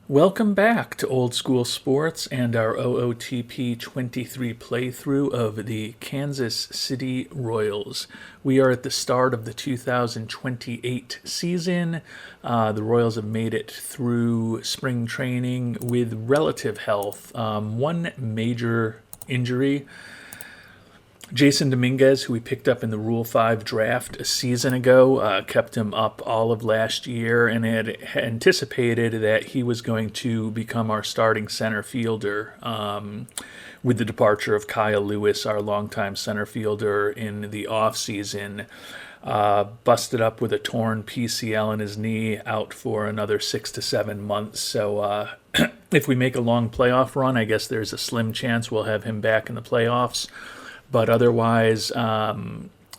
Welcome back to Old School Sports and our OOTP 23 playthrough of the Kansas City Royals. We are at the start of the 2028 season. The Royals have made it through spring training with relative health. One major injury. Jason Dominguez, who we picked up in the Rule 5 draft a season ago, kept him up all of last year and had anticipated that he was going to become our starting center fielder with the departure of Kyle Lewis, our longtime center fielder, in the offseason. Busted up with a torn PCL in his knee, out for another 6 to 7 months. So if we make a long playoff run, I guess there's a slim chance we'll have him back in the playoffs. But otherwise,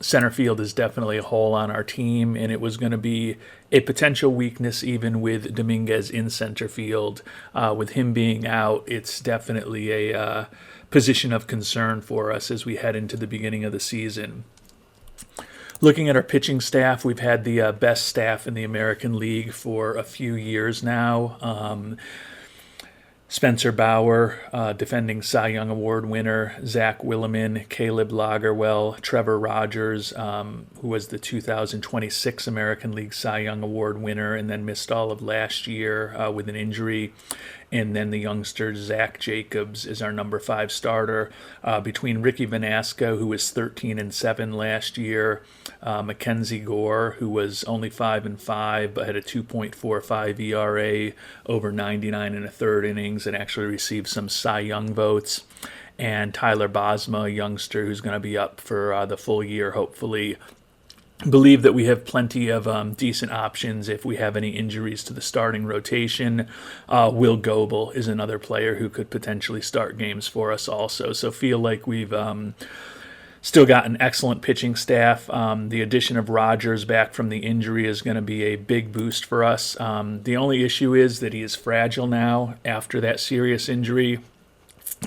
center field is definitely a hole on our team, and it was going to be a potential weakness even with Dominguez in center field. With him being out, it's definitely a position of concern for us as we head into the beginning of the season. Looking at our pitching staff, we've had the best staff in the American League for a few years now. Spencer Bauer, defending Cy Young Award winner, Zach Willeman, Caleb Lagerwell, Trevor Rogers, who was the 2026 American League Cy Young Award winner and then missed all of last year with an injury. And then the youngster Zach Jacobs is our number 5 starter. Between Ricky Vanasco, who was 13-7 last year, Mackenzie Gore, who was only 5-5 but had a 2.45 ERA over 99 1/3 innings and actually received some Cy Young votes, and Tyler Bosma, a youngster who's going to be up for the full year, hopefully. Believe that we have plenty of decent options if we have any injuries to the starting rotation. Will Goebel is another player who could potentially start games for us also. So feel like we've still got an excellent pitching staff. The addition of Rogers back from the injury is going to be a big boost for us. The only issue is that he is fragile now after that serious injury.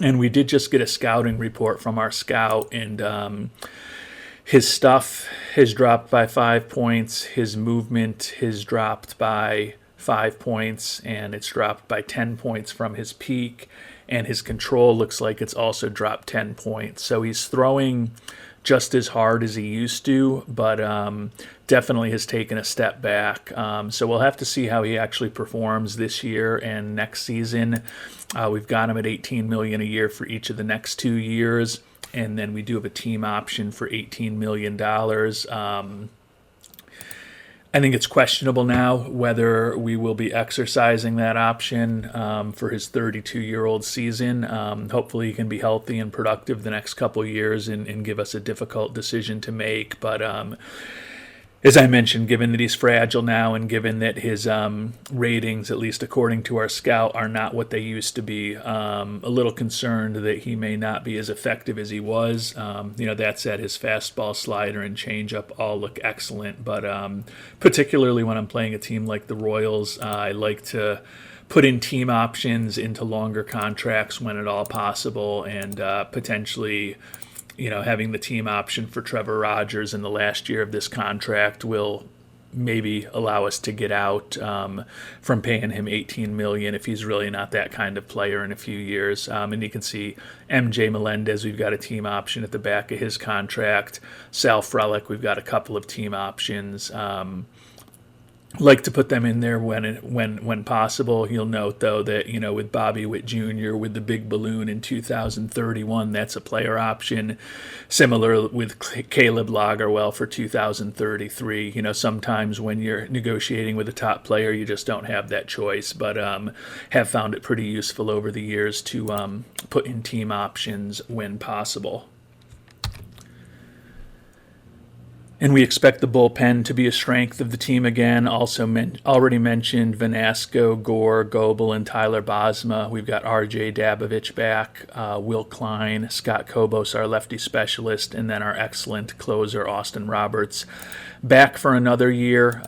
And we did just get a scouting report from our scout, and his stuff has dropped by 5 points. His movement has dropped by 5 points, and it's dropped by 10 points from his peak. And his control looks like it's also dropped 10 points. So he's throwing just as hard as he used to, but definitely has taken a step back. So we'll have to see how he actually performs this year and next season. We've got him at $18 million a year for each of the next 2 years. And then we do have a team option for $18 million. I think it's questionable now whether we will be exercising that option for his 32-year-old season. Hopefully he can be healthy and productive the next couple years and give us a difficult decision to make. But as I mentioned, given that he's fragile now and given that his ratings, at least according to our scout, are not what they used to be, a little concerned that he may not be as effective as he was. That said, his fastball, slider, and changeup all look excellent. But particularly when I'm playing a team like the Royals, I like to put in team options into longer contracts when at all possible, and potentially having the team option for Trevor Rogers in the last year of this contract will maybe allow us to get out from paying him $18 million if he's really not that kind of player in a few years. And you can see MJ Melendez, we've got a team option at the back of his contract. Sal Frelick, we've got a couple of team options. Like to put them in there when possible. You'll note, though, that, with Bobby Witt Jr., with the big balloon in 2031, that's a player option. Similar with Caleb Lagerwell for 2033. Sometimes when you're negotiating with a top player, you just don't have that choice, but have found it pretty useful over the years to put in team options when possible. And we expect the bullpen to be a strength of the team again. Also already mentioned Vanasco, Gore, Goebel, and Tyler Bosma. We've got R.J. Dabovich back, Will Klein, Scott Kobos, our lefty specialist, and then our excellent closer, Austin Roberts, back for another year.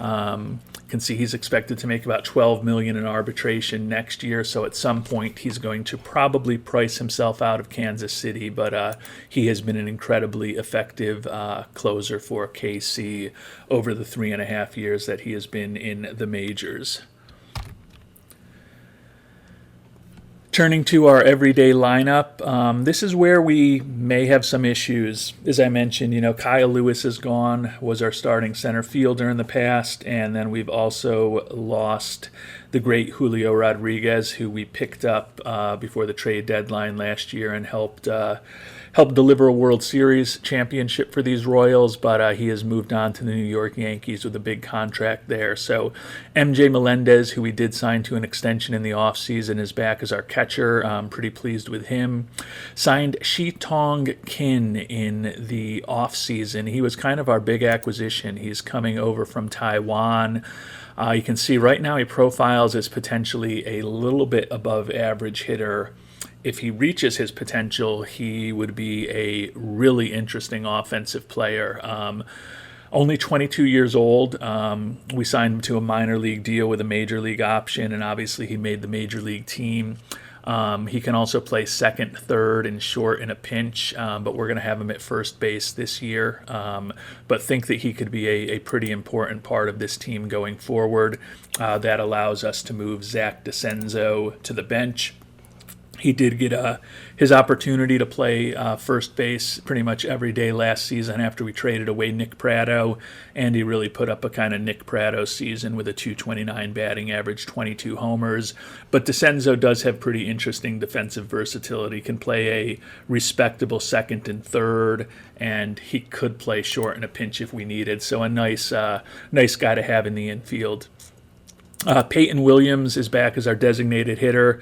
Can see he's expected to make about $12 million in arbitration next year, so at some point he's going to probably price himself out of Kansas City, but he has been an incredibly effective closer for KC over the 3.5 years that he has been in the majors. Turning to our everyday lineup, this is where we may have some issues. As I mentioned, Kyle Lewis is gone, was our starting center fielder in the past, and then we've also lost the great Julio Rodriguez, who we picked up before the trade deadline last year and helped deliver a World Series championship for these Royals, but he has moved on to the New York Yankees with a big contract there. So MJ Melendez, who we did sign to an extension in the offseason, is back as our catcher. I'm pretty pleased with him. Signed Shi-Tong Kim in the offseason. He was kind of our big acquisition. He's coming over from Taiwan. You can see right now he profiles as potentially a little bit above average hitter. If he reaches his potential, he would be a really interesting offensive player. Only 22 years old. We signed him to a minor league deal with a major league option, and obviously he made the major league team. He can also play second, third, and short in a pinch, but we're going to have him at first base this year. But think that he could be a pretty important part of this team going forward. That allows us to move Zach DeCenzo to the bench. He did get his opportunity to play first base pretty much every day last season after we traded away Nick Pratto, and he really put up a kind of Nick Pratto season with a .229 batting average, 22 homers. But DeCenzo does have pretty interesting defensive versatility, can play a respectable second and third, and he could play short in a pinch if we needed. So a nice guy to have in the infield. Peyton Williams is back as our designated hitter.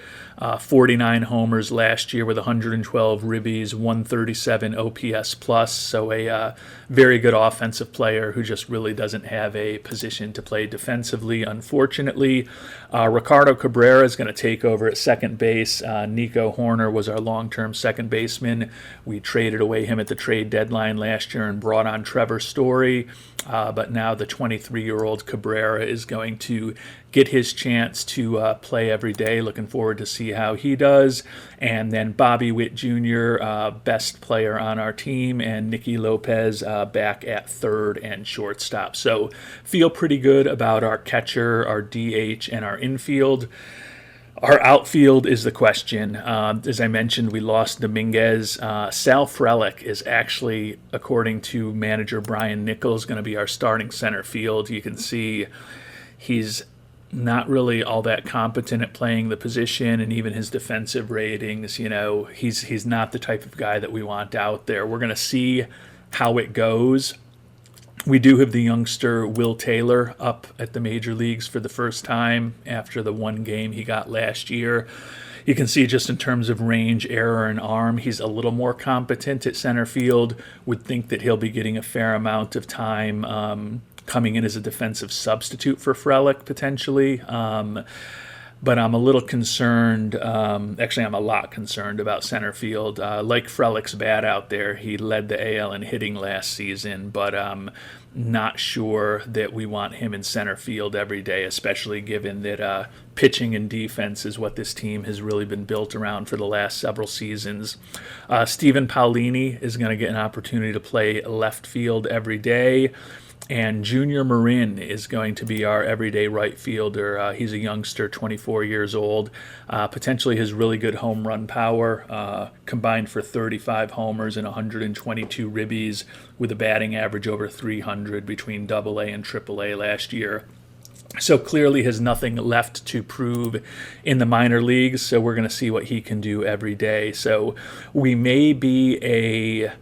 49 homers last year with 112 ribbies, 137 OPS plus. So a very good offensive player who just really doesn't have a position to play defensively, unfortunately. Ricardo Cabrera is going to take over at second base. Nico Horner was our long-term second baseman. We traded away him at the trade deadline last year and brought on Trevor Story. But now the 23-year-old Cabrera is going to get his chance to play every day. Looking forward to see how he does. And then Bobby Witt Jr., best player on our team, and Nicky Lopez back at third and shortstop. So feel pretty good about our catcher, our DH, and our infield. Our outfield is the question. As I mentioned, we lost Dominguez. Sal Frelick is actually, according to manager Brian Nichols, going to be our starting center field. You can see he's not really all that competent at playing the position, and even his defensive ratings, he's not the type of guy that we want out there. We're going to see how it goes. We do have the youngster Will Taylor up at the major leagues for the first time after the one game he got last year. You can see just in terms of range, error, and arm, he's a little more competent at center field. Would think that he'll be getting a fair amount of time coming in as a defensive substitute for Frelick potentially. But I'm a little concerned, actually I'm a lot concerned about center field. Like Frelick's bat out there, he led the AL in hitting last season, but I'm not sure that we want him in center field every day, especially given that pitching and defense is what this team has really been built around for the last several seasons. Stephen Paolini is going to get an opportunity to play left field every day. And Junior Marin is going to be our everyday right fielder. He's a youngster, 24 years old. Potentially has really good home run power, combined for 35 homers and 122 ribbies with a batting average over 300 between AA and AAA last year. So clearly has nothing left to prove in the minor leagues, so we're going to see what he can do every day. So we may be a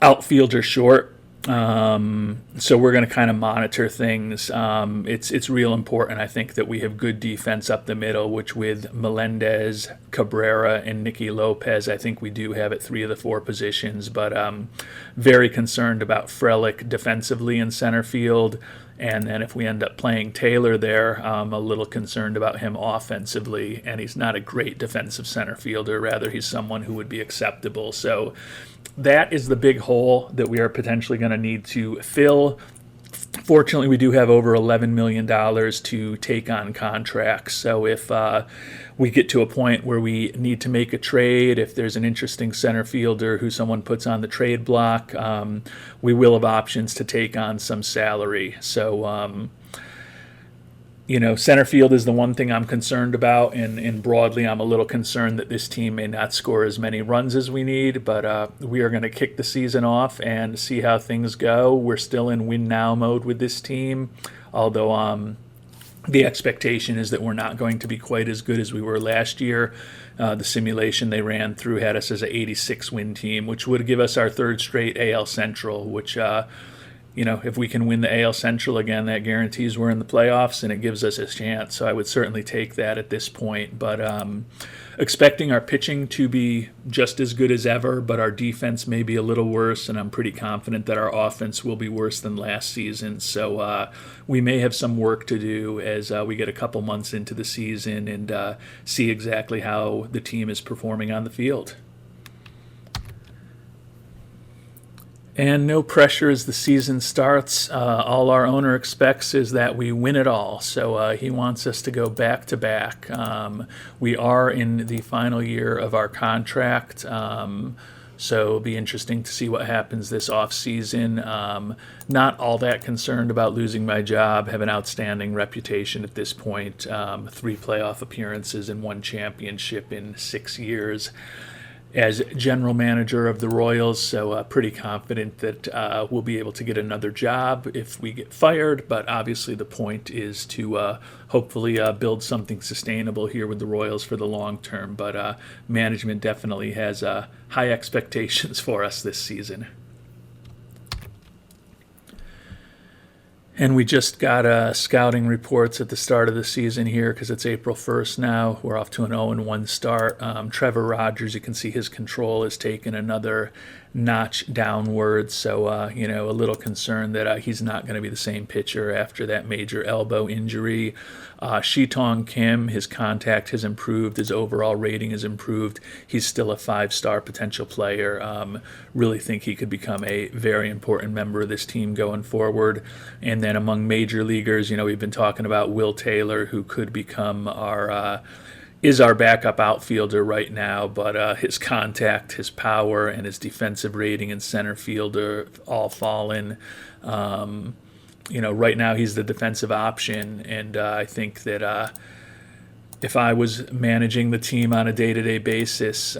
outfielder short. So we're going to kind of monitor things. It's real important, I think, that we have good defense up the middle, which with Melendez, Cabrera, and Nicky Lopez, I think we do have at 3 of the 4 positions, but very concerned about Frelick defensively in center field. And then if we end up playing Taylor there, I'm a little concerned about him offensively, and he's not a great defensive center fielder. Rather, he's someone who would be acceptable. So that is the big hole that we are potentially going to need to fill. Fortunately, we do have over $11 million to take on contracts. So if we get to a point where we need to make a trade, if there's an interesting center fielder who someone puts on the trade block, we will have options to take on some salary. So Center field is the one thing I'm concerned about, and broadly, I'm a little concerned that this team may not score as many runs as we need. But we are going to kick the season off and see how things go. We're still in win now mode with this team, although the expectation is that we're not going to be quite as good as we were last year. The simulation they ran through had us as an 86 win team, which would give us our third straight AL Central, which if we can win the AL Central again, that guarantees we're in the playoffs and it gives us a chance. So I would certainly take that at this point. But expecting our pitching to be just as good as ever, but our defense may be a little worse, and I'm pretty confident that our offense will be worse than last season. So we may have some work to do as we get a couple months into the season and see exactly how the team is performing on the field. And no pressure as the season starts. All our owner expects is that we win it all. So he wants us to go back to back. We are in the final year of our contract. So it'll be interesting to see what happens this offseason. Not all that concerned about losing my job. Have an outstanding reputation at this point. 3 playoff appearances and 1 championship in 6 years as general manager of the Royals, so pretty confident that we'll be able to get another job if we get fired. But obviously the point is to hopefully build something sustainable here with the Royals for the long term. But management definitely has high expectations for us this season. And we just got scouting reports at the start of the season here because it's April 1st now. We're off to an 0-1 start. Trevor Rogers, you can see his control has taken another notch downward. So, a little concerned that he's not going to be the same pitcher after that major elbow injury. Shi-Tong Kim, his contact has improved. His overall rating has improved. He's still a 5-star potential player. Really think he could become a very important member of this team going forward. And then among major leaguers, we've been talking about Will Taylor, who could become our backup outfielder right now, but his contact, his power, and his defensive rating in center field are all fallen. Right now he's the defensive option, and I think that if I was managing the team on a day-to-day basis,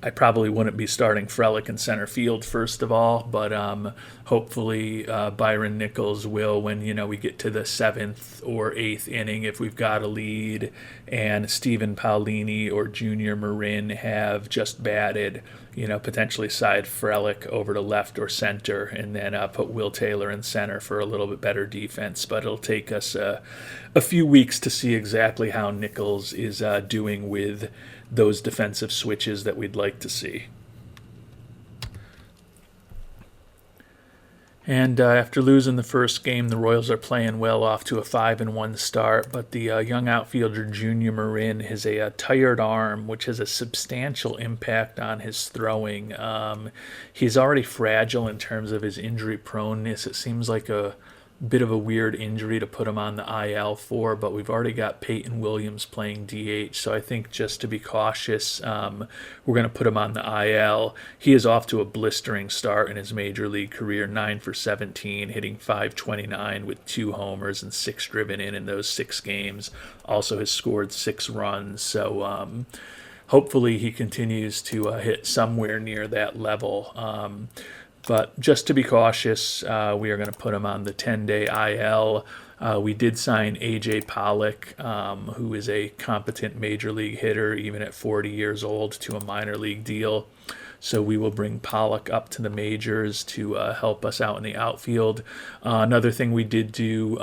I probably wouldn't be starting Frelick in center field first of all, but hopefully Byron Nichols will when we get to the 7th or 8th inning if we've got a lead, and Stephen Paulini or Junior Marin have just batted, potentially side Frelick over to left or center, and then put Will Taylor in center for a little bit better defense. But it'll take us a few weeks to see exactly how Nichols is doing with those defensive switches that we'd like to see. And after losing the first game, the Royals are playing well, off to a 5-1 start. But the young outfielder Junior Marin has a tired arm, which has a substantial impact on his throwing. He's already fragile in terms of his injury proneness. It seems like a bit of a weird injury to put him on the IL for, but we've already got Peyton Williams playing DH, so I think just to be cautious, we're going to put him on the IL. He is off to a blistering start in his major league career, 9 for 17, hitting .529 with 2 homers and 6 driven in those 6 games. Also has scored 6 runs, so hopefully he continues to hit somewhere near that level. But just to be cautious, we are going to put him on the 10-day IL. We did sign A.J. Pollock, who is a competent major league hitter, even at 40 years old, to a minor league deal. So we will bring Pollock up to the majors to help us out in the outfield. Another thing we did do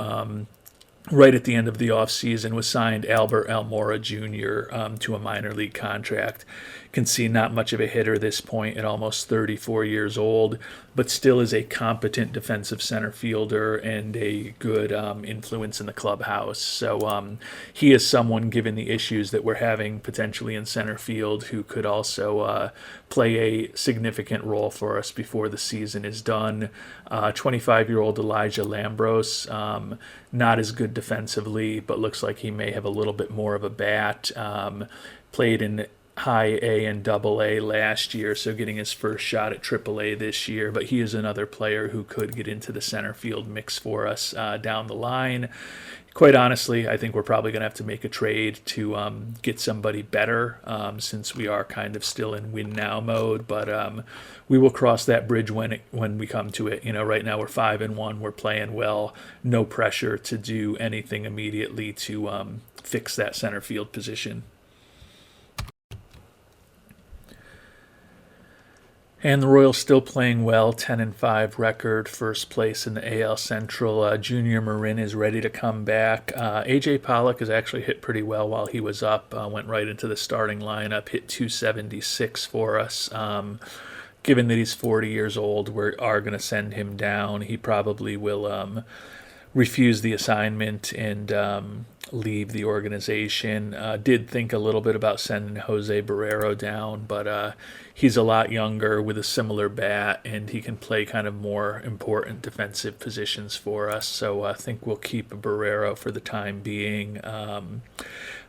right at the end of the offseason was signed Albert Almora Jr. To a minor league contract. Can see not much of a hitter this point at almost 34 years old, but still is a competent defensive center fielder and a good influence in the clubhouse. So he is someone, given the issues that we're having potentially in center field, who could also play a significant role for us before the season is done. 25-year-old Elijah Lambros, not as good defensively, but looks like he may have a little bit more of a bat. Played in high A and double A last year, so getting his first shot at triple A this year. But he is another player who could get into the center field mix for us down the line. Quite honestly, I think we're probably going to have to make a trade to get somebody better since we are kind of still in win now mode. But we will cross that bridge when we come to it. Right now we're 5-1. We're playing well. No pressure to do anything immediately to fix that center field position. And the Royals still playing well, 10-5 record, first place in the AL Central. Junior Marin is ready to come back. AJ Pollock has actually hit pretty well while he was up. Went right into the starting lineup, hit 276 for us. Given that he's 40 years old, we are going to send him down. He probably will refuse the assignment and leave the organization. Did think a little bit about sending Jose Barrero down, but he's a lot younger with a similar bat, and he can play kind of more important defensive positions for us. So I think we'll keep Barrero for the time being.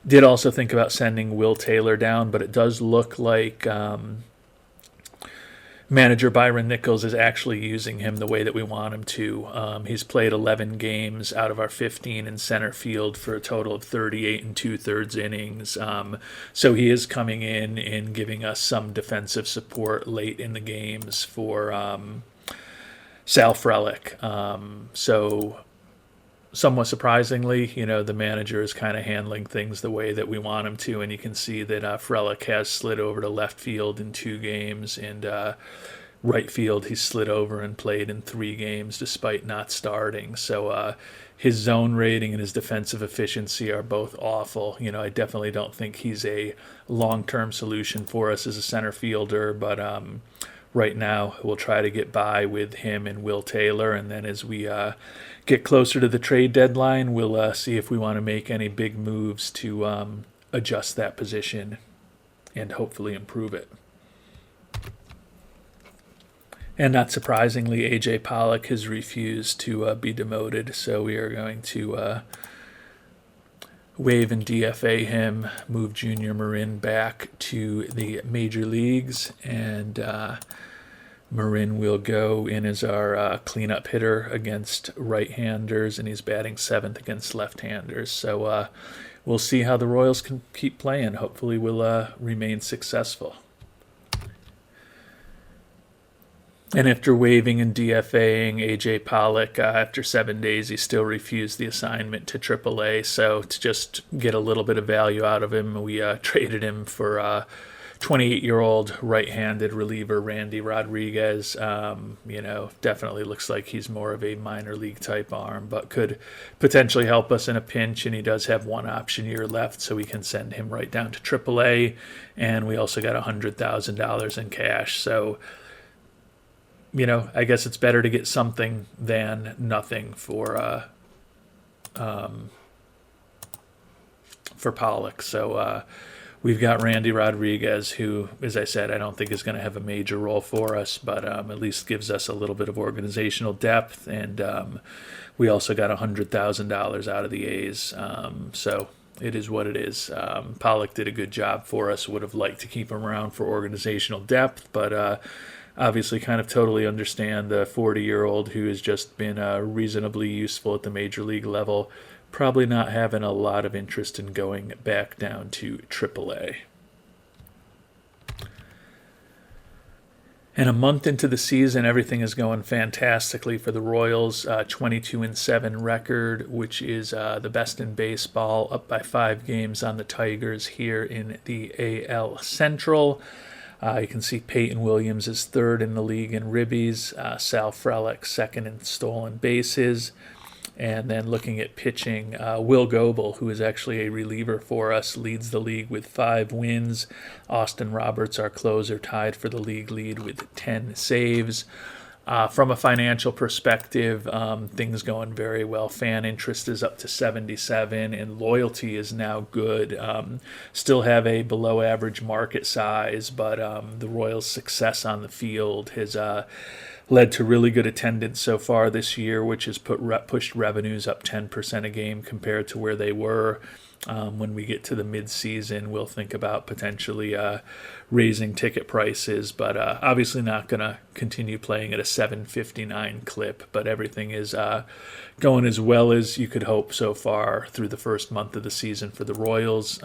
Did also think about sending Will Taylor down, but it does look like manager Byron Nichols is actually using him the way that we want him to. He's played 11 games out of our 15 in center field for a total of 38 and 2/3 innings. So he is coming in and giving us some defensive support late in the games for Sal Frelick. So somewhat surprisingly, the manager is kind of handling things the way that we want him to, and you can see that Frelick has slid over to left field in 2 games, and right field he's slid over and played in 3 games despite not starting. So his zone rating and his defensive efficiency are both awful. I definitely don't think he's a long-term solution for us as a center fielder, but right now we'll try to get by with him and Will Taylor, and then as we get closer to the trade deadline, we'll see if we want to make any big moves to adjust that position and hopefully improve it. And not surprisingly, AJ Pollock has refused to be demoted, so we are going to waive and DFA him, move Junior Marin back to the major leagues, and Marin will go in as our cleanup hitter against right-handers, and he's batting 7th against left-handers. So we'll see how the Royals can keep playing. Hopefully we'll remain successful. And after waiving and DFAing AJ Pollock, after 7 days, he still refused the assignment to AAA. So to just get a little bit of value out of him, we traded him for 28-year-old right-handed reliever Randy Rodriguez. Definitely looks like he's more of a minor league type arm, but could potentially help us in a pinch. And he does have 1 option year left, so we can send him right down to AAA. And we also got $100,000 in cash. So I guess it's better to get something than nothing for Pollock. So we've got Randy Rodriguez, who, as I said, I don't think is going to have a major role for us, but at least gives us a little bit of organizational depth. And we also got $100,000 out of the A's. So it is what it is. Pollock did a good job for us. Would have liked to keep him around for organizational depth, but obviously kind of totally understand the 40-year-old who has just been reasonably useful at the major league level, probably not having a lot of interest in going back down to AAA. And a month into the season, everything is going fantastically for the Royals. 22-7 record, which is the best in baseball, up by 5 games on the Tigers here in the AL Central. You can see Peyton Williams is 3rd in the league in ribbies, Sal Frelick 2nd in stolen bases. And then looking at pitching, Will Goebel, who is actually a reliever for us, leads the league with 5 wins. Austin Roberts, our closer, tied for the league lead with 10 saves. From a financial perspective, things going very well. Fan interest is up to 77, and loyalty is now good. Still have a below-average market size, but the Royals' success on the field has led to really good attendance so far this year, which has pushed revenues up 10% a game compared to where they were. When we get to the mid-season, we'll think about potentially raising ticket prices, but obviously not going to continue playing at a 759 clip. But everything is going as well as you could hope so far through the first month of the season for the Royals.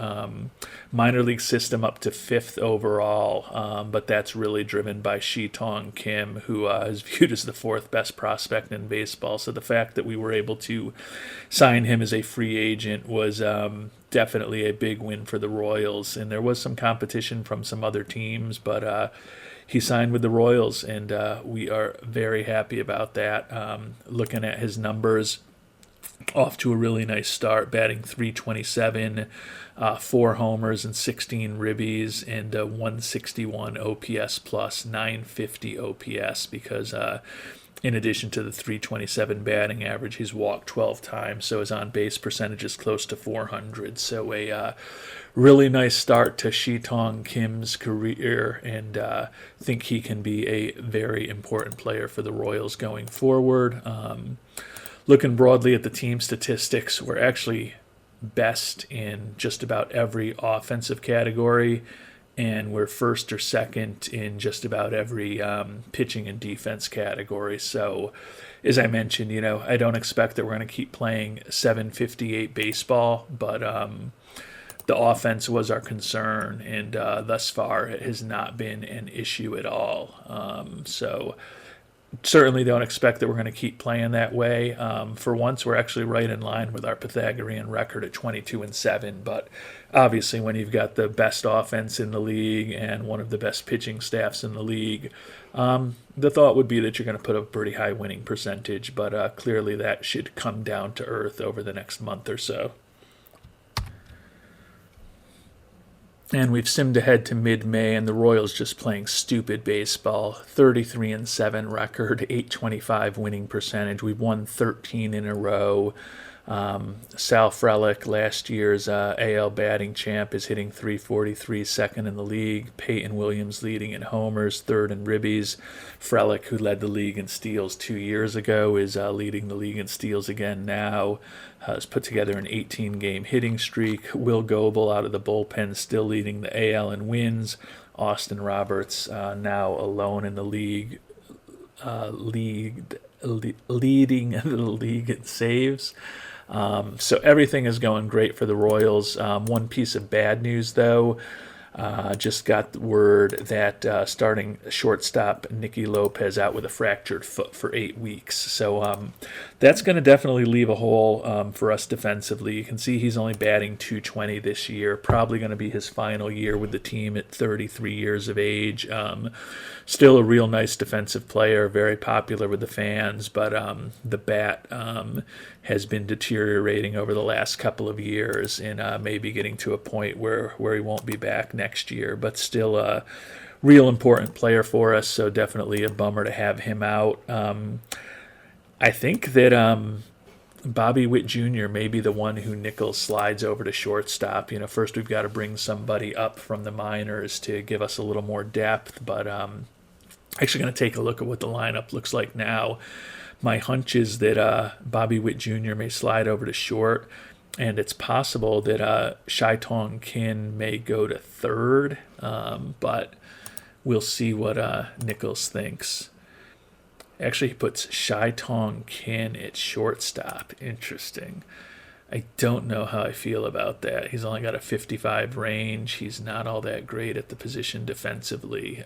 Minor league system up to 5th overall, but that's really driven by Shi-Tong Kim, who is viewed as the 4th best prospect in baseball. So the fact that we were able to sign him as a free agent was definitely a big win for the Royals. And there was some competition from some other teams, but he signed with the Royals, and we are very happy about that. Looking at his numbers, off to a really nice start, batting .327, 4 homers and 16 ribbies, and 161 OPS plus, 950 OPS, because in addition to the .327 batting average, he's walked 12 times, so his on-base percentage is close to 400. So a really nice start to Shi-Tong Kim's career, and think he can be a very important player for the Royals going forward. Looking broadly at the team statistics, we're actually best in just about every offensive category, and we're first or second in just about every pitching and defense category. So, as I mentioned, I don't expect that we're going to keep playing 758 baseball, but the offense was our concern, and thus far it has not been an issue at all. So certainly don't expect that we're going to keep playing that way. For once, we're actually right in line with our Pythagorean record at 22-7. But obviously, when you've got the best offense in the league and one of the best pitching staffs in the league, the thought would be that you're going to put a pretty high winning percentage. But clearly, that should come down to earth over the next month or so. And we've simmed ahead to mid-May, and the Royals just playing stupid baseball. 33-7 record, 825 winning percentage. We've won 13 in a row. Sal Frelick, last year's AL batting champ, is hitting .343, second in the league. Peyton Williams leading in homers, third in ribbies. Frelick, who led the league in steals 2 years ago, is leading the league in steals again now. Has put together an 18-game hitting streak. Will Goebel out of the bullpen still leading the AL in wins. Austin Roberts now alone in the league, leading the league in saves. So everything is going great for the Royals. One piece of bad news, though. Just got the word that starting shortstop Nicky Lopez out with a fractured foot for 8 weeks. So that's going to definitely leave a hole for us defensively. You can see he's only batting .220 this year. Probably going to be his final year with the team at 33 years of age. Still a real nice defensive player, very popular with the fans, but the bat has been deteriorating over the last couple of years, and maybe getting to a point where he won't be back next year, but still a real important player for us, so definitely a bummer to have him out. I think that Bobby Witt Jr. may be the one who Nichols slides over to shortstop. First we've got to bring somebody up from the minors to give us a little more depth, but actually going to take a look at what the lineup looks like now. My hunch is that Bobby Witt Jr. may slide over to short, and it's possible that Shi-Tong Kim may go to third, but we'll see what Nichols thinks. Actually, he puts Shi-Tong Kim at shortstop. Interesting. I don't know how I feel about that. He's only got a 55 range. He's not all that great at the position defensively.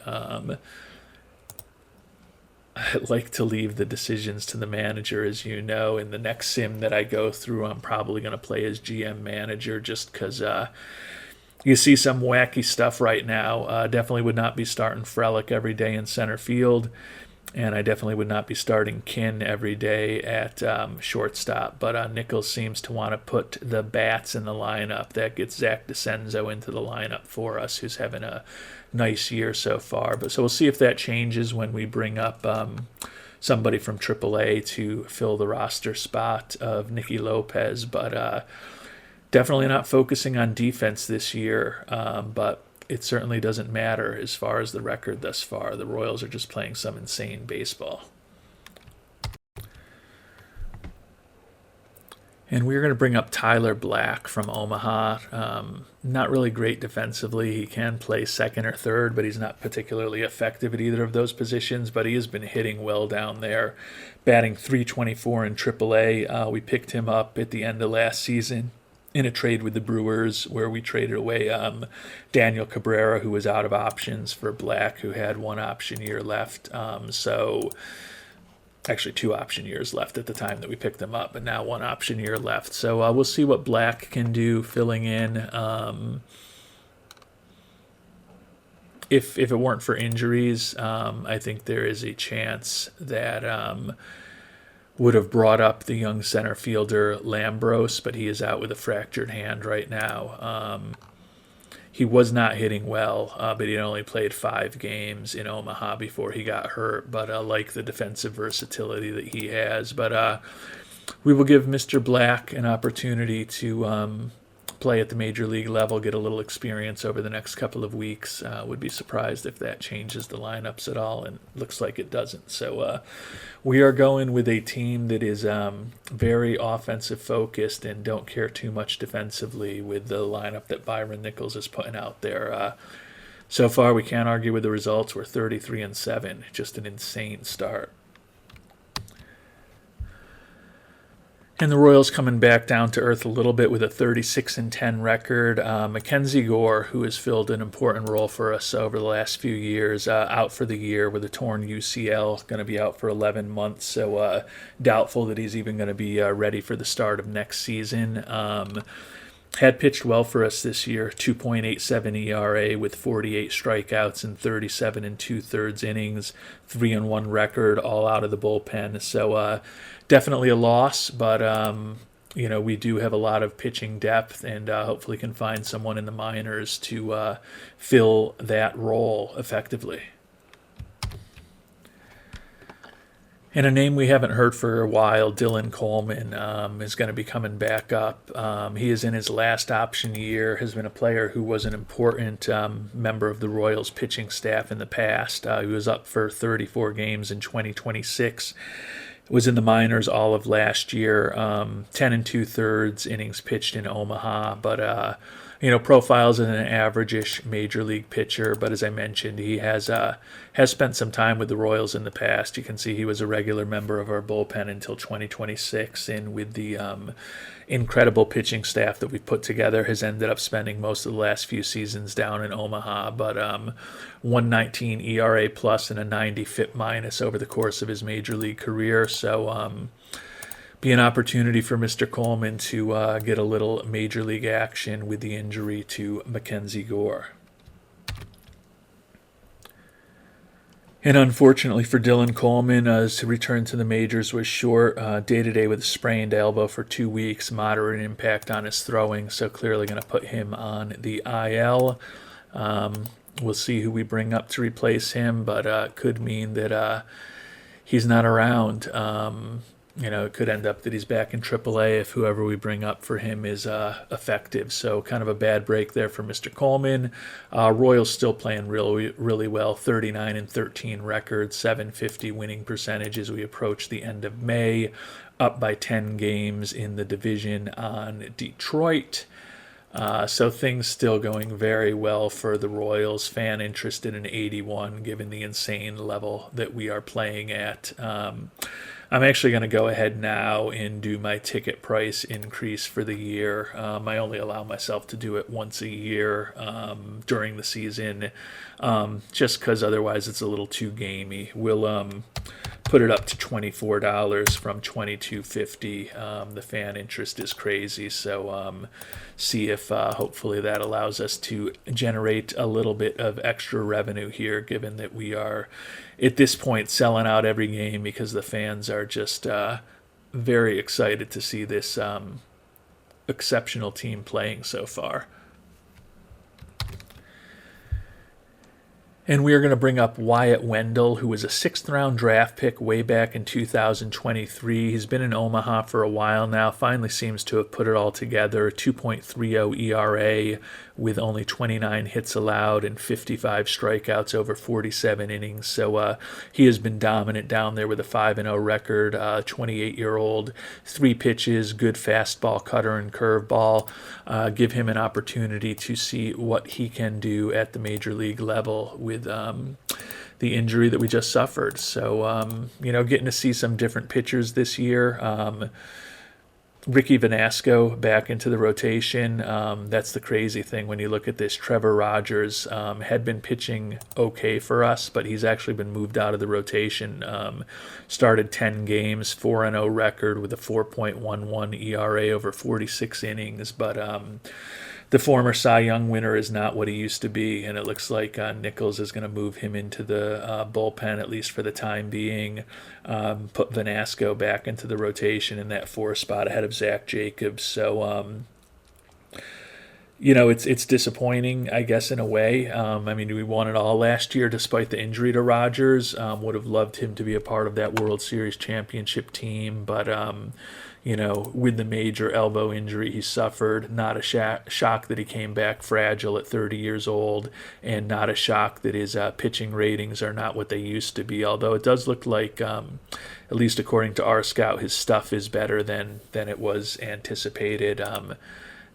I like to leave the decisions to the manager, as you know. In the next sim that I go through, I'm probably going to play as GM manager just because you see some wacky stuff right now. Definitely would not be starting Frelick every day in center field, and I definitely would not be starting Kim every day at shortstop. But Nichols seems to want to put the bats in the lineup. That gets Zach DeCenzo into the lineup for us, who's having a nice year so far. But so we'll see if that changes when we bring up somebody from AAA to fill the roster spot of Nicky Lopez. But definitely not focusing on defense this year. But it certainly doesn't matter as far as the record thus far. The Royals are just playing some insane baseball. And we're going to bring up Tyler Black from Omaha. Not really great defensively. He can play second or third, but he's not particularly effective at either of those positions. But he has been hitting well down there, batting .324 in AAA. We picked him up at the end of last season in a trade with the Brewers where we traded away Daniel Cabrera, who was out of options, for Black, who had one option year left. Actually 2 option years left at the time that we picked him up, but now 1 option year left. So we'll see what Black can do filling in. If it weren't for injuries, I think there is a chance that would have brought up the young center fielder Lambros, but he is out with a fractured hand right now. He was not hitting well, but he only played 5 games in Omaha before he got hurt. But I like the defensive versatility that he has. But we will give Mr. Black an opportunity to play at the major league level, get a little experience over the next couple of weeks. Would be surprised if that changes the lineups at all, and looks like it doesn't. So we are going with a team that is very offensive focused and don't care too much defensively with the lineup that Byron Nichols is putting out there. So far, we can't argue with the results. We're 33-7, just an insane start. And the Royals coming back down to earth a little bit with a 36-10 record. Mackenzie Gore, who has filled an important role for us over the last few years, out for the year with a torn UCL, going to be out for 11 months. So doubtful that he's even going to be ready for the start of next season. Had pitched well for us this year, 2.87 ERA with 48 strikeouts and 37 2/3 innings, 3-1 record, all out of the bullpen. So definitely a loss, but we do have a lot of pitching depth, and hopefully can find someone in the minors to fill that role effectively. And a name we haven't heard for a while, Dylan Coleman, is going to be coming back up. He is in his last option year, has been a player who was an important member of the Royals pitching staff in the past. He was up for 34 games in 2026. Was in the minors all of last year, 10 2/3 innings pitched in Omaha, but profiles as an average-ish major league pitcher. But as I mentioned, he has spent some time with the Royals in the past. You can see he was a regular member of our bullpen until 2026, and with the incredible pitching staff that we've put together, has ended up spending most of the last few seasons down in Omaha. But 119 ERA plus and a 90 FIP minus over the course of his major league career. So be an opportunity for Mr. Coleman to get a little major league action with the injury to Mackenzie Gore. And unfortunately for Dylan Coleman, his return to the majors was short, day-to-day with a sprained elbow for 2 weeks, moderate impact on his throwing, so clearly going to put him on the IL. We'll see who we bring up to replace him, but could mean that he's not around. It could end up that he's back in AAA if whoever we bring up for him is effective. So kind of a bad break there for Mr. Coleman. Royals still playing really, really well. 39-13 record, 750 winning percentage as we approach the end of May. Up by 10 games in the division on Detroit. So things still going very well for the Royals. Fan interest in an 81, given the insane level that we are playing at. I'm actually going to go ahead now and do my ticket price increase for the year. I only allow myself to do it once a year during the season, just because otherwise it's a little too gamey. We'll put it up to $24 from $22.50. The fan interest is crazy, so see if hopefully that allows us to generate a little bit of extra revenue here, given that we are at this point selling out every game because the fans are just very excited to see this exceptional team playing so far. And we are going to bring up Wyatt Wendell, who was a sixth round draft pick way back in 2023. He's been in Omaha for a while now, finally seems to have put it all together. 2.30 ERA with only 29 hits allowed and 55 strikeouts over 47 innings. So he has been dominant down there with a 5-0 record, 28-year-old, 3 pitches, good fastball, cutter, and curveball. Give him an opportunity to see what he can do at the major league level with the injury that we just suffered. So, getting to see some different pitchers this year. Ricky Vanasco back into the rotation. That's the crazy thing when you look at this. Trevor Rogers had been pitching okay for us, but he's actually been moved out of the rotation. Started 10 games, 4-0 record with a 4.11 ERA over 46 innings, but the former Cy Young winner is not what he used to be, and it looks like Nichols is going to move him into the bullpen, at least for the time being. Put Vanasco back into the rotation in that 4 spot ahead of Zach Jacobs. So, it's disappointing, I guess, in a way. We won it all last year despite the injury to Rogers. Would have loved him to be a part of that World Series championship team, but with the major elbow injury he suffered, not a shock that he came back fragile at 30 years old, and not a shock that his pitching ratings are not what they used to be, although it does look like, at least according to our scout, his stuff is better than it was anticipated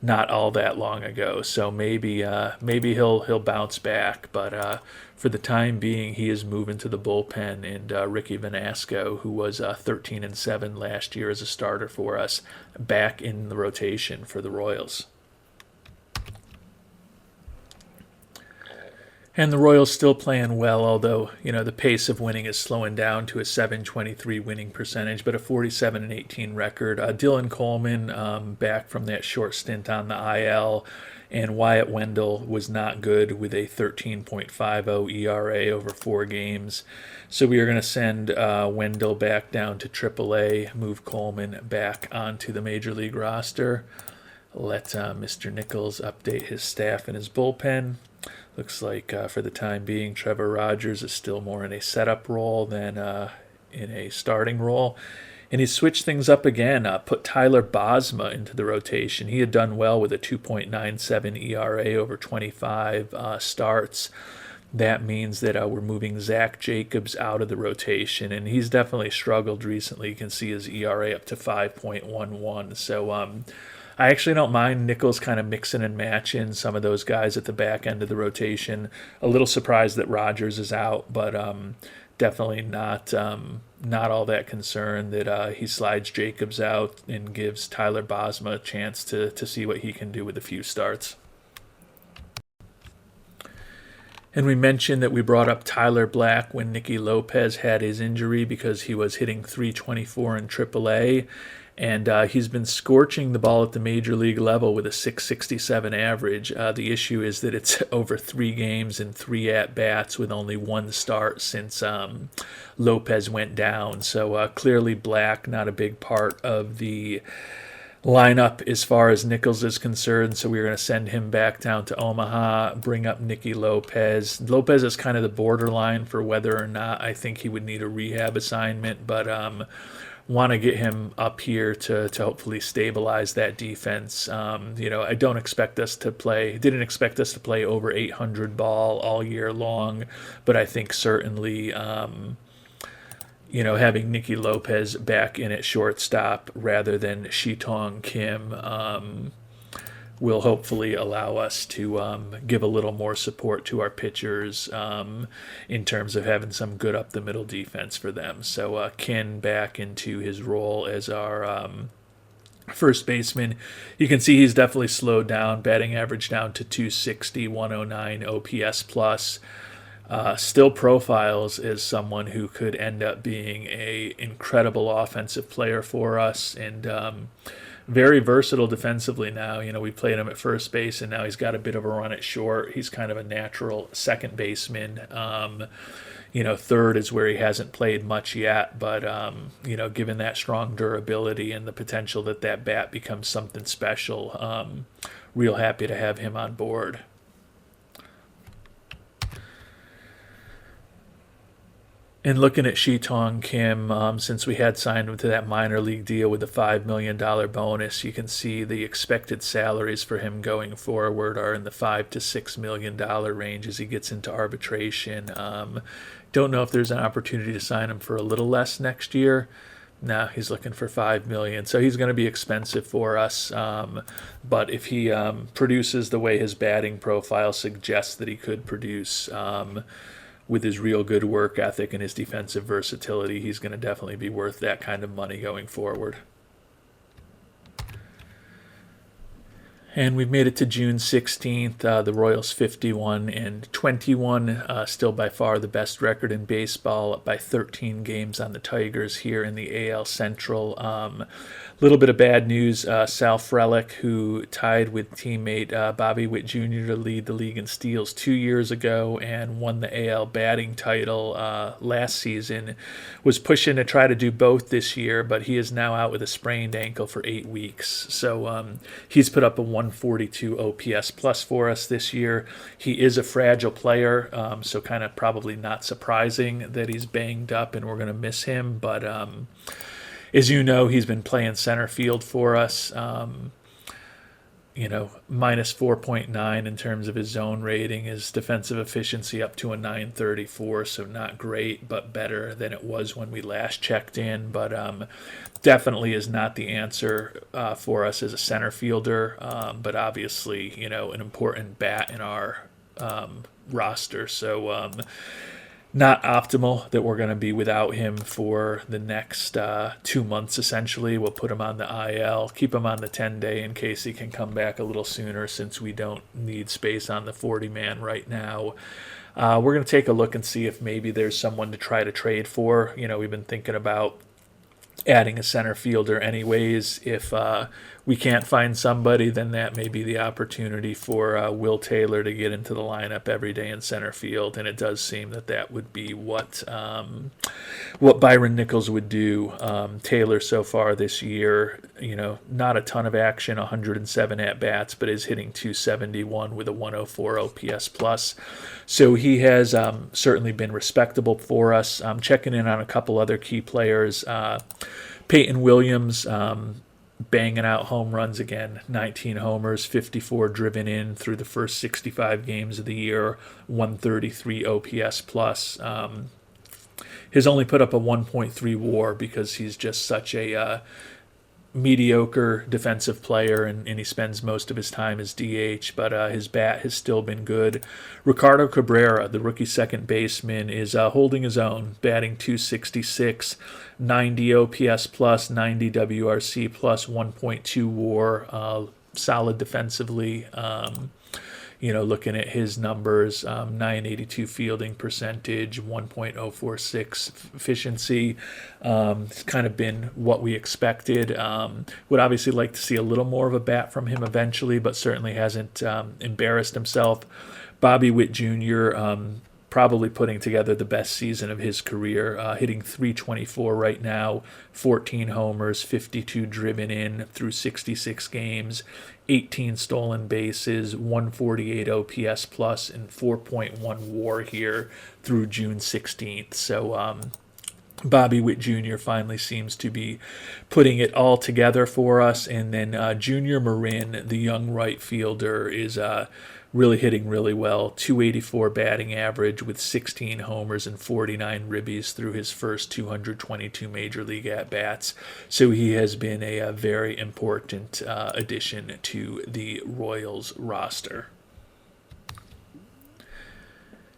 not all that long ago. So maybe he'll bounce back, but for the time being, he is moving to the bullpen, and Ricky Vanasco, who was 13-7 last year as a starter for us, back in the rotation for the Royals. And the Royals still playing well, although, the pace of winning is slowing down to a .723 winning percentage, but a 47-18 record. Dylan Coleman back from that short stint on the IL, and Wyatt Wendell was not good with a 13.50 ERA over 4 games. So we are going to send Wendell back down to AAA, move Coleman back onto the Major League roster. Let Mr. Nichols update his staff and his bullpen. Looks like for the time being, Trevor Rogers is still more in a setup role than in a starting role. And he switched things up again, put Tyler Bosma into the rotation. He had done well with a 2.97 ERA over 25 starts. That means that we're moving Zach Jacobs out of the rotation, and he's definitely struggled recently. You can see his ERA up to 5.11. So I actually don't mind Nichols kind of mixing and matching some of those guys at the back end of the rotation. A little surprised that Rogers is out, but definitely not all that concerned that he slides Jacobs out and gives Tyler Bosma a chance to see what he can do with a few starts. And we mentioned that we brought up Tyler Black when Nicky Lopez had his injury because he was hitting .324 in AAA. And he's been scorching the ball at the major league level with a .667 average. The issue is that it's over 3 games and 3 at-bats with only 1 start since Lopez went down. So clearly Black not a big part of the lineup as far as Nichols is concerned. So we're going to send him back down to Omaha, bring up Nicky Lopez. Lopez is kind of the borderline for whether or not I think he would need a rehab assignment, but want to get him up here to hopefully stabilize that defense. I didn't expect us to play over 800 ball all year long, but I think certainly, having Nicky Lopez back in at shortstop rather than Shitong Kim will hopefully allow us to give a little more support to our pitchers in terms of having some good up-the-middle defense for them. So Ken back into his role as our first baseman. You can see he's definitely slowed down, batting average down to 260, 109 OPS plus. Still profiles as someone who could end up being a incredible offensive player for us, and very versatile defensively now. We played him at first base, and now he's got a bit of a run at short. He's kind of a natural second baseman. Third is where he hasn't played much yet, but, given that strong durability and the potential that bat becomes something special, real happy to have him on board. And looking at Shi-Tong Kim, since we had signed him to that minor league deal with a $5 million bonus, you can see the expected salaries for him going forward are in the $5 to $6 million range as he gets into arbitration. Don't know if there's an opportunity to sign him for a little less next year. No, he's looking for $5 million, so he's going to be expensive for us. But if he produces the way his batting profile suggests that he could produce, with his real good work ethic and his defensive versatility, he's going to definitely be worth that kind of money going forward. And we've made it to June 16th. The Royals 51-21, still by far the best record in baseball, up by 13 games on the Tigers here in the AL Central. Little bit of bad news. Sal Frelick, who tied with teammate Bobby Witt Jr. to lead the league in steals 2 years ago and won the AL batting title last season, was pushing to try to do both this year, but he is now out with a sprained ankle for 8 weeks. So he's put up a 142 OPS plus for us this year. He is a fragile player, so kind of probably not surprising that he's banged up and we're going to miss him, but as you know, he's been playing center field for us, minus 4.9 in terms of his zone rating. His defensive efficiency up to a 934, so not great, but better than it was when we last checked in. But definitely is not the answer for us as a center fielder, but obviously, an important bat in our roster. So not optimal that we're going to be without him for the next 2 months, essentially. We'll put him on the IL, keep him on the 10-day in case he can come back a little sooner since we don't need space on the 40-man right now. We're going to take a look and see if maybe there's someone to try to trade for. We've been thinking about adding a center fielder anyways. If we can't find somebody, then that may be the opportunity for Will Taylor to get into the lineup every day in center field, and it does seem that would be what Byron Nichols would do. Taylor so far this year, not a ton of action, 107 at-bats, but is hitting 271 with a 104 OPS plus. So he has certainly been respectable for us. Checking in on a couple other key players. Peyton Williams, banging out home runs again, 19 homers, 54 driven in through the first 65 games of the year, 133 OPS plus. Has only put up a 1.3 WAR because he's just such a mediocre defensive player, and he spends most of his time as DH, but his bat has still been good. Ricardo Cabrera, the rookie second baseman, is holding his own, batting .266, 90 OPS plus, 90 WRC plus, 1.2 WAR, solid defensively. Looking at his numbers, 982 fielding percentage, 1.046 efficiency. It's kind of been what we expected. Would obviously like to see a little more of a bat from him eventually, but certainly hasn't embarrassed himself. Bobby Witt Jr., probably putting together the best season of his career, hitting .324 right now, 14 homers, 52 driven in through 66 games, 18 stolen bases, 148 OPS plus, and 4.1 WAR here through June 16th. So Bobby Witt Jr. finally seems to be putting it all together for us. And then Junior Marin, the young right fielder, is really hitting really well. 284 batting average with 16 homers and 49 ribbies through his first 222 major league at-bats. So he has been a very important addition to the Royals roster.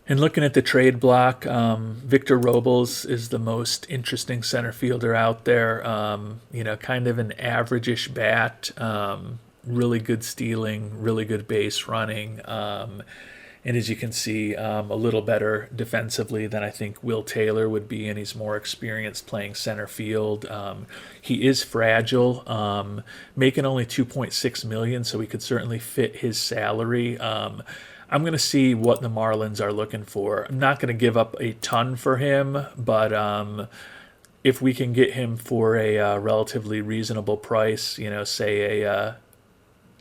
And looking at the trade block, Victor Robles is the most interesting center fielder out there. Kind of an average-ish bat, really good stealing, really good base running, and as you can see, a little better defensively than I think Will Taylor would be, and he's more experienced playing center field. He is fragile, making only $2.6 million, so we could certainly fit his salary. I'm going to see what the Marlins are looking for. I'm not going to give up a ton for him, but if we can get him for a relatively reasonable price, say a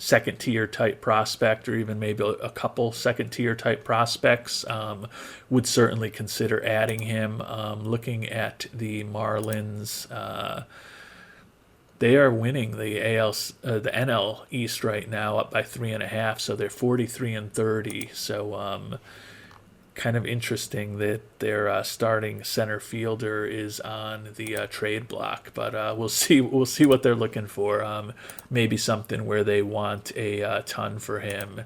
second tier type prospect, or even maybe a couple second tier type prospects, would certainly consider adding him. Looking at the Marlins, they are winning the the NL East right now, up by 3.5. So they're 43-30. So kind of interesting that their starting center fielder is on the trade block, but we'll see. We'll see what they're looking for. Maybe something where they want a ton for him.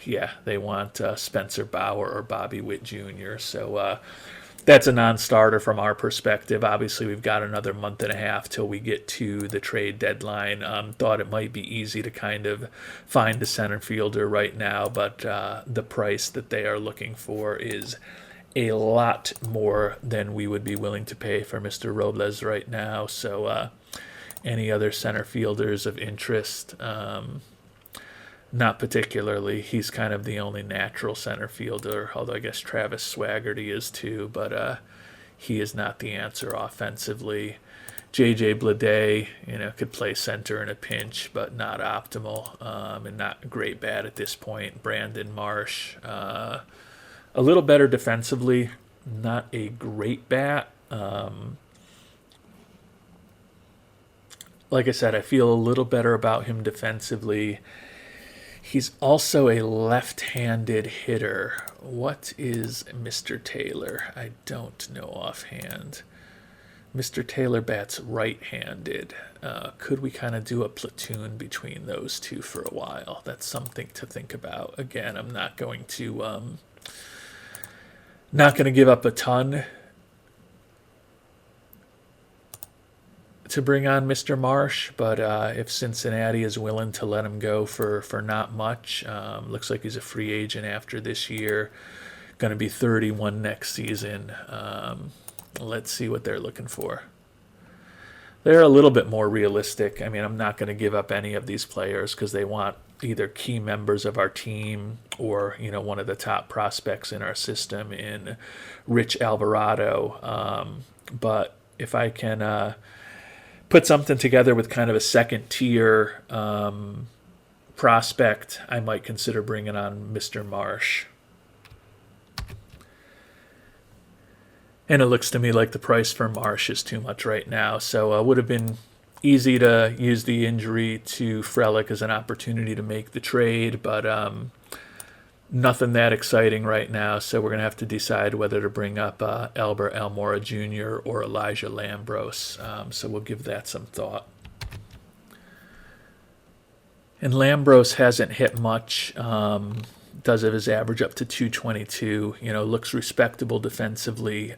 Yeah, they want Spencer Bauer or Bobby Witt Jr. So that's a non-starter from our perspective. Obviously, we've got another month and a half till we get to the trade deadline. Thought it might be easy to kind of find a center fielder right now, but the price that they are looking for is a lot more than we would be willing to pay for Mr. Robles right now. So any other center fielders of interest? Not particularly. He's kind of the only natural center fielder, although I guess Travis Swaggerty is too, but he is not the answer offensively. JJ Bleday, could play center in a pinch, but not optimal, and not great bat at this point. Brandon Marsh, a little better defensively, not a great bat. Like I said, I feel a little better about him defensively. He's also a left-handed hitter. What is Mr. Taylor? I don't know offhand. Mr. Taylor bats right-handed. Could we kind of do a platoon between those two for a while? That's something to think about. Again, I'm not going to give up a ton to bring on Mr. Marsh, but if Cincinnati is willing to let him go for not much, looks like he's a free agent after this year, going to be 31 next season. Let's see what they're looking for. They're a little bit more realistic. I mean, I'm not going to give up any of these players because they want either key members of our team or, one of the top prospects in our system in Rich Alvarado. But if I can put something together with kind of a second tier prospect, I might consider bringing on Mr. Marsh. And it looks to me like the price for Marsh is too much right now. So it would have been easy to use the injury to Frelick as an opportunity to make the trade, but nothing that exciting right now. So we're going to have to decide whether to bring up Albert Almora Jr. or Elijah Lambros. So we'll give that some thought. And Lambros hasn't hit much. Does have his average up to 222. Looks respectable defensively.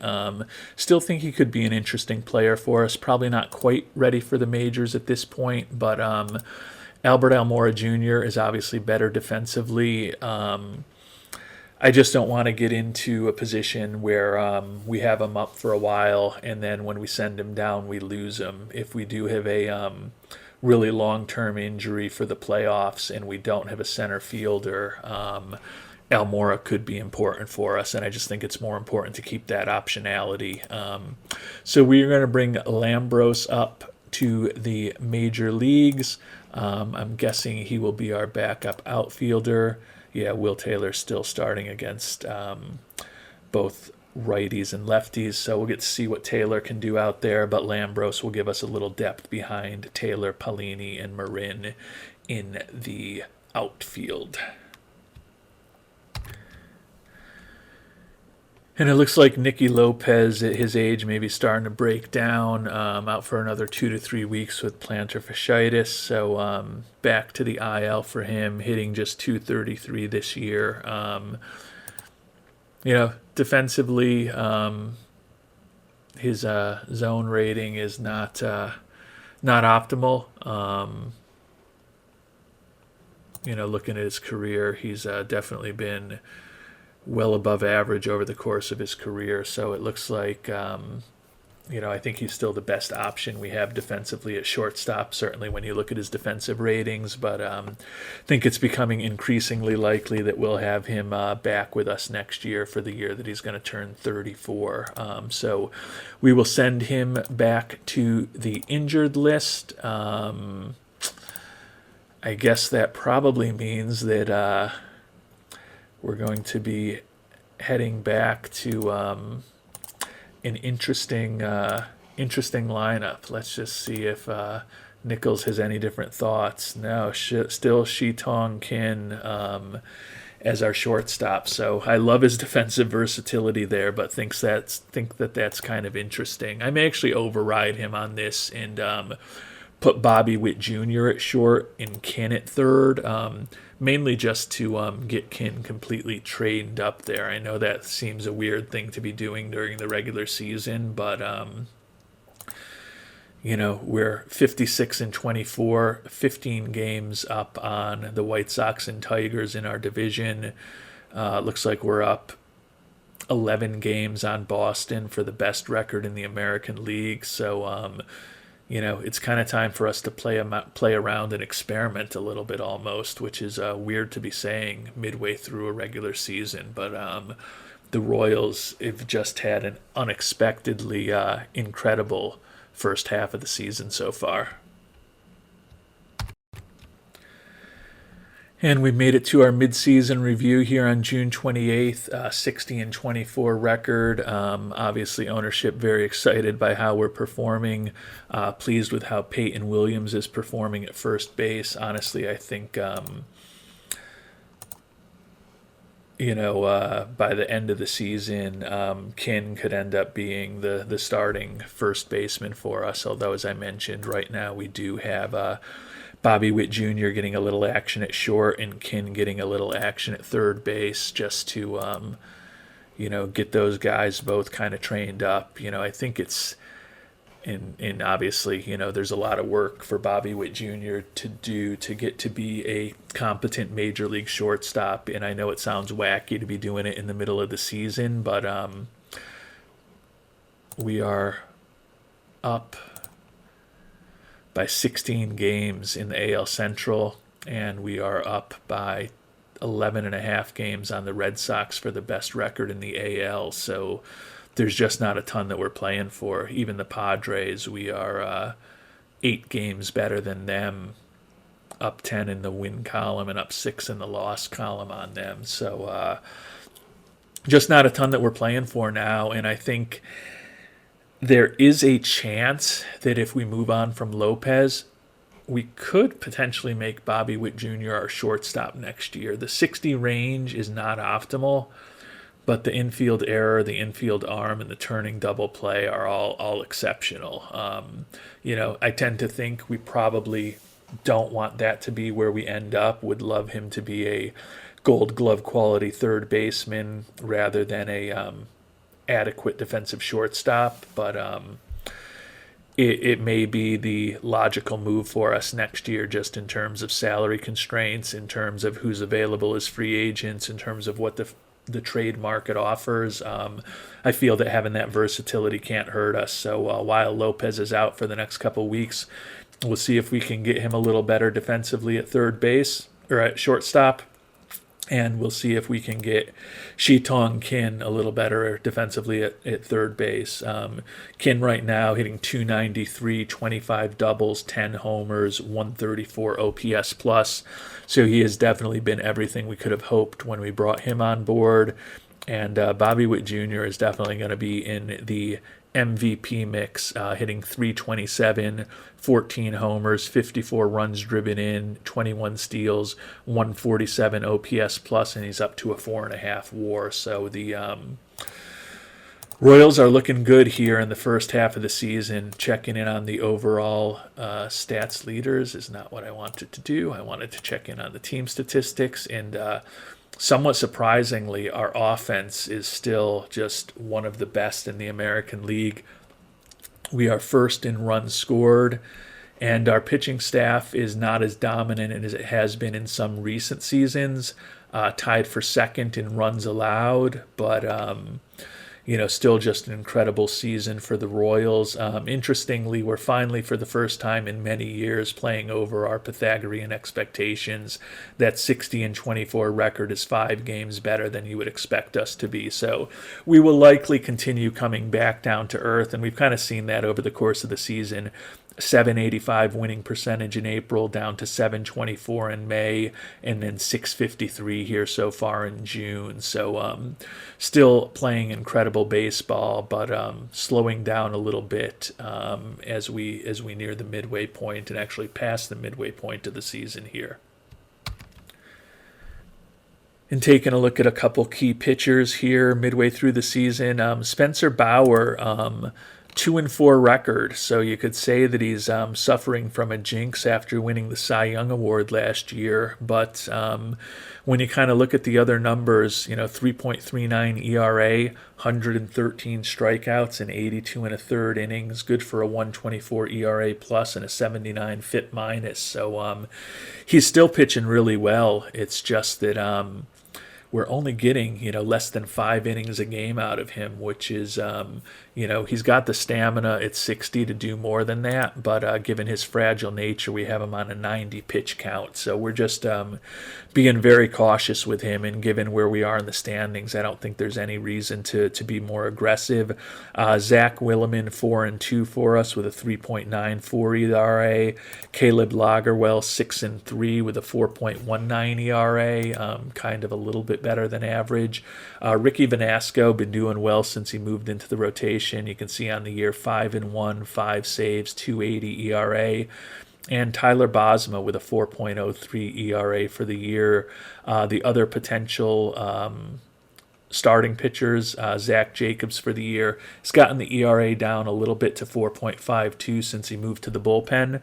Still think he could be an interesting player for us. Probably not quite ready for the majors at this point, but Albert Almora Jr. is obviously better defensively. I just don't want to get into a position where we have him up for a while and then when we send him down, we lose him. If we do have a really long-term injury for the playoffs and we don't have a center fielder, Almora could be important for us, and I just think it's more important to keep that optionality. So we're going to bring Lambros up to the major leagues. I'm guessing he will be our backup outfielder. Yeah, Will Taylor's still starting against both righties and lefties, so we'll get to see what Taylor can do out there, but Lambros will give us a little depth behind Taylor, Palini, and Marin in the outfield. And it looks like Nicky Lopez at his age may be starting to break down, out for another 2 to 3 weeks with plantar fasciitis. So back to the IL for him, hitting just .233 this year. Defensively, his zone rating is not optimal. Looking at his career, he's definitely been well above average over the course of his career. So it looks like, I think he's still the best option we have defensively at shortstop, certainly when you look at his defensive ratings. But I think it's becoming increasingly likely that we'll have him back with us next year for the year that he's going to turn 34. So we will send him back to the injured list. I guess that probably means that we're going to be heading back to an interesting lineup. Let's just see if Nichols has any different thoughts. No, still Shi Tong Kin as our shortstop. So I love his defensive versatility there, but think that that's kind of interesting. I may actually override him on this and put Bobby Witt Jr. at short and Kin at third, mainly just to get Kin completely trained up there. I know that seems a weird thing to be doing during the regular season, but we're 56 and 24, 15 games up on the White Sox and Tigers in our division. Looks like we're up 11 games on Boston for the best record in the American League. So, it's kind of time for us to play around and experiment a little bit almost, which is weird to be saying midway through a regular season. But the Royals have just had an unexpectedly incredible first half of the season so far. And we made it to our midseason review here on June 28th, 60 and 24 record. Obviously, ownership very excited by how we're performing. Pleased with how Peyton Williams is performing at first base. Honestly, I think by the end of the season, Kin could end up being the starting first baseman for us. Although, as I mentioned, right now we do have Bobby Witt Jr. getting a little action at short and Kin getting a little action at third base just to, get those guys both kind of trained up. I think it's, and obviously, there's a lot of work for Bobby Witt Jr. to do to get to be a competent major league shortstop. And I know it sounds wacky to be doing it in the middle of the season, but we are up by 16 games in the AL Central, and we are up by 11 and a half games on the Red Sox for the best record in the AL. So there's just not a ton that we're playing for. Even the Padres, we are 8 games better than them, up 10 in the win column and up 6 in the loss column on them. So just not a ton that we're playing for now, and I think there is a chance that if we move on from Lopez, we could potentially make Bobby Witt Jr. our shortstop next year. The 60 range is not optimal, but the infield error, the infield arm, and the turning double play are all exceptional. I tend to think we probably don't want that to be where we end up. Would love him to be a Gold Glove quality third baseman rather than a adequate defensive shortstop, but it may be the logical move for us next year just in terms of salary constraints, in terms of who's available as free agents, in terms of what the trade market offers. I feel that having that versatility can't hurt us. So while Lopez is out for the next couple weeks, we'll see if we can get him a little better defensively at third base or at shortstop. And we'll see if we can get Shi Tong Kin a little better defensively at third base. Kin right now hitting .293, 25 doubles, 10 homers, 134 OPS plus. So he has definitely been everything we could have hoped when we brought him on board. And Bobby Witt Jr. is definitely going to be in the MVP mix, hitting .327, 14 homers, 54 runs driven in, 21 steals, 147 OPS plus, and he's up to a 4.5 WAR. So the Royals are looking good here in the first half of the season. Checking in on the overall stats leaders is not what I wanted to do. I wanted to check in on the team statistics, and somewhat surprisingly, our offense is still just one of the best in the American League. We are first in runs scored, and our pitching staff is not as dominant as it has been in some recent seasons, tied for second in runs allowed, but still just an incredible season for the Royals. Interestingly, we're finally, for the first time in many years, playing over our Pythagorean expectations. That 60 and 24 record is 5 games better than you would expect us to be. So we will likely continue coming back down to earth, and we've kind of seen that over the course of the season. .785 winning percentage in April, down to .724 in May, and then .653 here so far in June. So still playing incredible baseball, but slowing down a little bit as we near the midway point and actually past the midway point of the season here. And taking a look at a couple key pitchers here midway through the season, Spencer Bauer, 2-4 record, so you could say that he's suffering from a jinx after winning the Cy Young Award last year. But when you kind of look at the other numbers, 3.39 ERA, 113 strikeouts in 82 and a third innings, good for a 124 ERA plus and a 79 FIP minus. So he's still pitching really well. It's just that we're only getting, less than 5 innings a game out of him, which is, he's got the stamina at 60 to do more than that, but given his fragile nature, we have him on a 90 pitch count. So we're just being very cautious with him, and given where we are in the standings, I don't think there's any reason to be more aggressive. Zach Williman, 4-2 for us with a 3.94 ERA. Caleb Lagerwell, 6-3 with a 4.19 ERA, kind of a little bit better than average. Ricky Vanasco, been doing well since he moved into the rotation. You can see on the year 5-1, 5 saves, 2.80 ERA. And Tyler Bosma with a 4.03 ERA for the year. The other potential starting pitchers, Zach Jacobs for the year, has gotten the ERA down a little bit to 4.52 since he moved to the bullpen.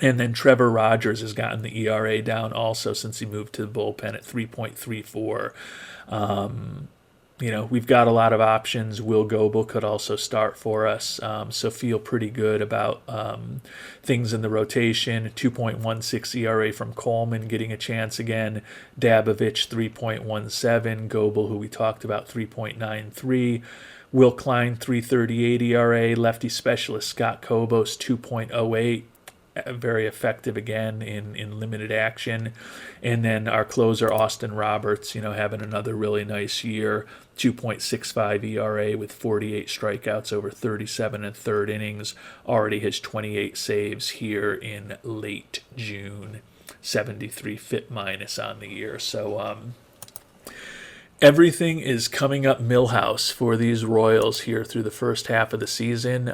And then Trevor Rogers has gotten the ERA down also since he moved to the bullpen at 3.34. We've got a lot of options. Will Goebel could also start for us, so feel pretty good about things in the rotation. 2.16 ERA from Coleman getting a chance again. Dabovich, 3.17. Goebel, who we talked about, 3.93. Will Klein, 3.38 ERA. Lefty specialist Scott Kobos, 2.08. Very effective again in limited action. And then our closer Austin Roberts, having another really nice year, 2.65 ERA with 48 strikeouts over 37 and third innings, already has 28 saves here in late June, 73 FIP minus on the year. So everything is coming up Millhouse for these Royals here through the first half of the season.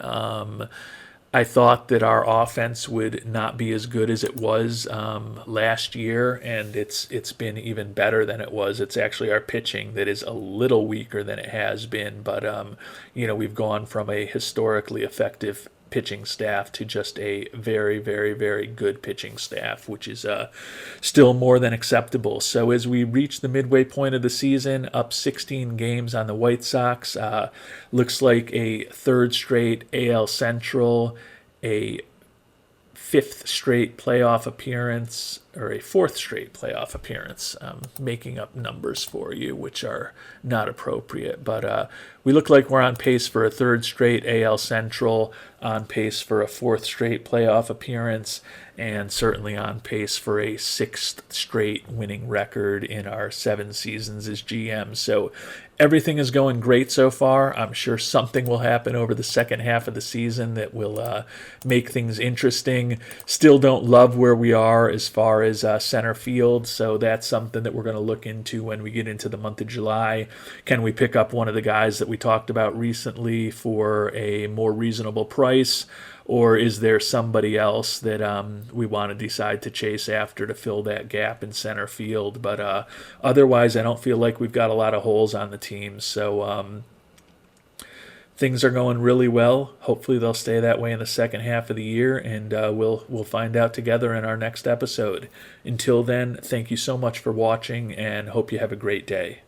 I thought that our offense would not be as good as it was last year, and it's been even better than it was. It's actually our pitching that is a little weaker than it has been, but we've gone from a historically effective pitching staff to just a very, very, very good pitching staff, which is still more than acceptable. So as we reach the midway point of the season, up 16 games on the White Sox, looks like a third straight AL Central, a fifth straight playoff appearance, or a fourth straight playoff appearance. Making up numbers for you, which are not appropriate. But we look like we're on pace for a third straight AL Central, on pace for a fourth straight playoff appearance, and certainly on pace for a sixth straight winning record in our 7 seasons as GM. So everything is going great so far. I'm sure something will happen over the second half of the season that will make things interesting. Still don't love where we are as far as center field, so that's something that we're going to look into when we get into the month of July. Can we pick up one of the guys that we talked about recently for a more reasonable price? Or is there somebody else that we want to decide to chase after to fill that gap in center field? But otherwise, I don't feel like we've got a lot of holes on the team. So things are going really well. Hopefully they'll stay that way in the second half of the year, and we'll find out together in our next episode. Until then, thank you so much for watching, and hope you have a great day.